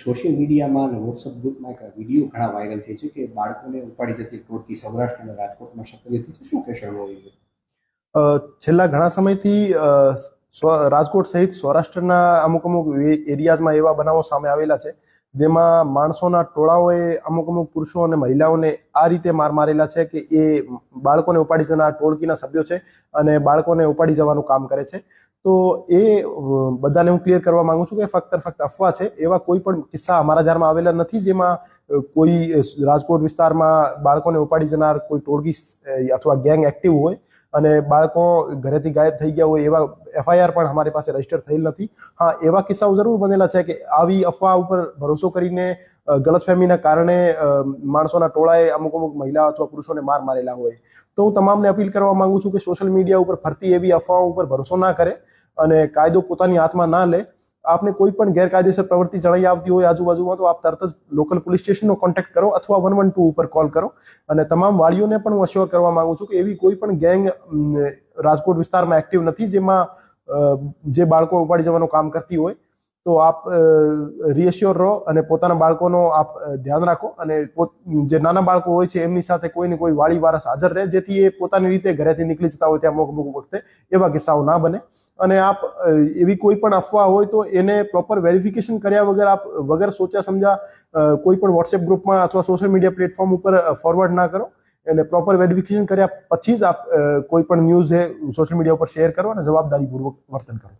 Social મીડિયામાં અને WhatsApp ગ્રુપમાં એક વિડીયો ઘણા વાયરલ થઈ છે કે બાળકોને ઉપાડી જતી ટોળકી સૌરાષ્ટ્ર અને રાજકોટમાં સક્રિય થઈ છે. શું કહેશો એનો વિશે? છેલ્લા ઘણા સમયથી રાજકોટ સહિત સૌરાષ્ટ્રના અમુક એરિયાઝમાં એવા બનાવો સામે આવેલા છે જેમાં માણસોના ટોળાઓએ અમુક પુરુષો અને મહિલાઓને આ રીતે માર મારેલા છે કે એ બાળકોને ઉપાડી જનાર ટોળકીના સભ્યો છે અને બાળકોને ઉપાડી જવાનું કામ કરે છે. તો એ બધાને હું ક્લિયર કરવા માંગુ છું કે ફક્ત અફવા છે. એવા કોઈ પણ કિસ્સા અમારા ધ્યાનમાં આવેલા નથી જેમાં કોઈ રાજકોટ વિસ્તારમાં બાળકોને ઉપાડી જનાર કોઈ ટોળકી અથવા ગેંગ એક્ટિવ હોય અને બાળકો ઘરેથી ગાયબ થઈ ગયા હોય એવા FIR પણ અમારી પાસે રજીસ્ટર થયેલ નથી. હા, એવા કિસ્સાઓ જરૂર બનેલા છે કે આવી અફવા ઉપર ભરોસો કરીને ગલતફહેમીના કારણે માણસોના ટોળાએ અમુક મહિલા અથવા પુરુષોને મારેલા હોય. તો હું તમામને અપીલ કરવા માંગુ છું કે સોશિયલ મીડિયા ઉપર ફરતી એવી અફવાઓ ઉપર ભરોસો ના કરે અને કાયદો પોતાની હાથમાં ના લે. આપને કોઈ પણ ગેરકાયદેસર પ્રવૃત્તિ જણાઈ આવતી હોય આજુબાજુમાં તો આપ તરત જ લોકલ પોલીસ સ્ટેશનનો કોન્ટેક્ટ કરો અથવા 112 ઉપર કોલ કરો. અને તમામ વાળીઓને પણ હું અશ્યોર કરવા માંગુ છું કે એવી કોઈ પણ ગેંગ રાજકોટ વિસ્તારમાં એક્ટિવ નથી જેમાં જે બાળકો ઉપાડી જવાનું કામ કરતી હોય. તો આપ રીએશ્યોર રહો અને પોતાના બાળકોનો આપ ધ્યાન રાખો અને જે નાના બાળકો હોય છે એમની સાથે કોઈ ને કોઈ વાળી વારસ હાજર રહે જેથી એ પોતાની રીતે ઘરેથી નીકળી જતા હોય ત્યાં અમુક વખતે એવા કિસ્સાઓ ના બને. અને આપ એવી કોઈ પણ અફવા હોય તો એને પ્રોપર વેરિફિકેશન કર્યા વગર આપ વગર સોચ્યા સમજા કોઈ પણ વોટ્સએપ ગ્રુપમાં અથવા સોશિયલ મીડિયા પ્લેટફોર્મ ઉપર ફોરવર્ડ ના કરો. અને પ્રોપર વેરિફિકેશન કર્યા પછી જ આપ કોઈ પણ ન્યૂઝ સોશિયલ મીડિયા ઉપર શેર કરો અને જવાબદારીપૂર્વક વર્તન કરો.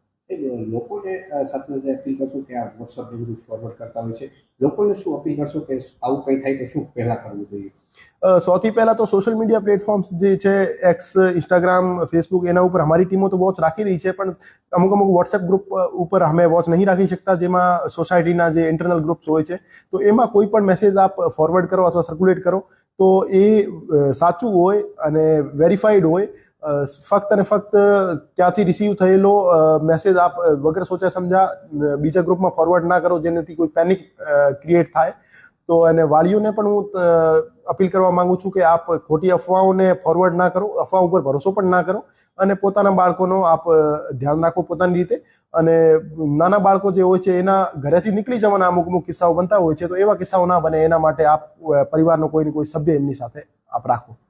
લોકોને સાથે સાથે અપીલ કરશો કે આ વોટ્સઅપ બધું ફોરવર્ડ કરતા હોય છે, લોકોને શું અપીલ કરશો કે આવું કંઈ થાય તો શું પહેલા કરવું જોઈએ? સૌથી પહેલા તો સોશિયલ મીડિયા પ્લેટફોર્મ્સ જે છે એક્સ, ઇન્સ્ટાગ્રામ, ફેસબુક એના ઉપર અમારી ટીમો તો વોચ રાખી રહી છે પણ અમુક વોટ્સએપ ગ્રુપ ઉપર અમે વોચ નહીં રાખી શકતા જેમાં સોસાયટીના જે ઇન્ટરનલ ગ્રુપ્સ હોય છે. તો એમાં કોઈ પણ મેસેજ આપ ફોરવર્ડ કરો અથવા સર્ક્યુલેટ કરો તો એ સાચું હોય અને વેરીફાઈડ હોય. ફક્ત અને ફક્ત ક્યાંથી રિસીવ થયેલો મેસેજ આપ વગર સોચ્યા સમજા બીજા ગ્રુપમાં ફોરવર્ડ ના કરો જેનાથી કોઈ પેનિક ક્રિએટ થાય. તો અને વાલીઓને પણ હું અપીલ કરવા માંગુ છું કે આપ ખોટી અફવાઓને ફોરવર્ડ ના કરો, અફવા ઉપર ભરોસો પણ ના કરો અને પોતાના બાળકોનો આપ ધ્યાન રાખો પોતાની રીતે. અને નાના બાળકો જે હોય છે એના ઘરેથી નીકળી જવાના અમુક કિસ્સાઓ બનતા હોય છે તો એવા કિસ્સાઓ ના બને એના માટે આપ પરિવારનો કોઈ ને કોઈ સભ્ય એમની સાથે આપ રાખો.